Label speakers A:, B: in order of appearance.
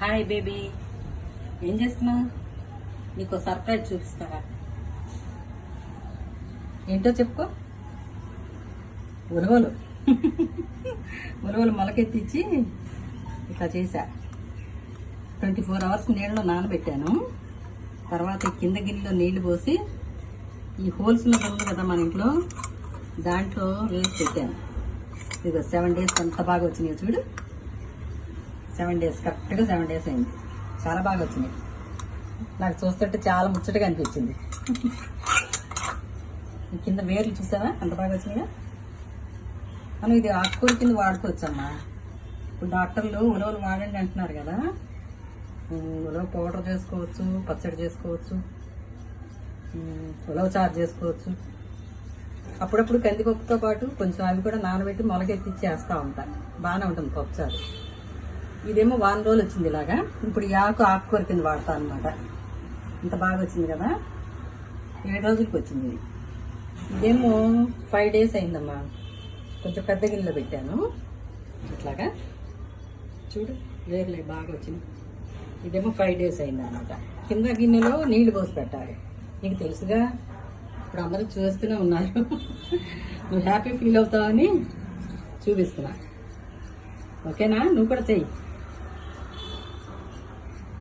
A: Hi baby, ఏం చేస్తున్నావు? నీకు సర్ప్రైజ్ చూపిస్తారా? ఏంటో చెప్పుకో. ఉలవలు ఉలవలు మొలకెత్తిచ్చి ఇట్లా చేశా. 24 hours నీళ్ళలో నానబెట్టాను. తర్వాత కింద గిన్నెలో నీళ్లు పోసి ఈ హోల్స్ మీద ఉంది కదా మన ఇంట్లో, దాంట్లో వేసి పెట్టాను. ఇదిగో 7 days ఎంత బాగా వచ్చినాయి చూడు. 7 days, కరెక్ట్గా 7 days అయింది. చాలా బాగా వచ్చినాయి. నాకు చూస్తుంటే చాలా ముచ్చటగా అనిపించింది. కింద వేర్లు చూసావా ఎంత బాగా వచ్చినాయో. మనం ఇది ఆకుకూర కింద వాడుకోవచ్చమ్మా. ఇప్పుడు డాక్టర్లు ఉలవలు వాడండి అంటున్నారు కదా. ఉలవ పౌడర్ చేసుకోవచ్చు, పచ్చడి చేసుకోవచ్చు, ఉలవ చారు చేసుకోవచ్చు. అప్పుడప్పుడు కందిపప్పుతో పాటు కొంచెం అవి కూడా నానబెట్టి మొలకెత్తిచ్చి వేస్తూ ఉంటాను. బాగానే ఉంటుంది పప్పు చారు. ఇదేమో 1 రోజులు వచ్చింది ఇలాగా. ఇప్పుడు ఈ ఆకుకూర కింద వాడతాను అనమాట. ఇంత బాగా వచ్చింది కదా. 7 రోజులకి వచ్చింది ఇది. ఇదేమో 5 days అయిందమ్మా. కొంచెం పెద్ద గిన్నెలో పెట్టాను. ఇట్లాగా చూడు, వేర్లే బాగా వచ్చింది. ఇదేమో 5 days అయింది అనమాట. కింద గిన్నెలో నీళ్లు పోసి పెట్టాలి. నీకు తెలుసుగా, ఇప్పుడు అందరూ చూస్తూనే ఉన్నారు. నువ్వు హ్యాపీ ఫీల్ అవుతావని చూపిస్తున్నా. ఓకేనా? నువ్వు కూడా చెయ్యి.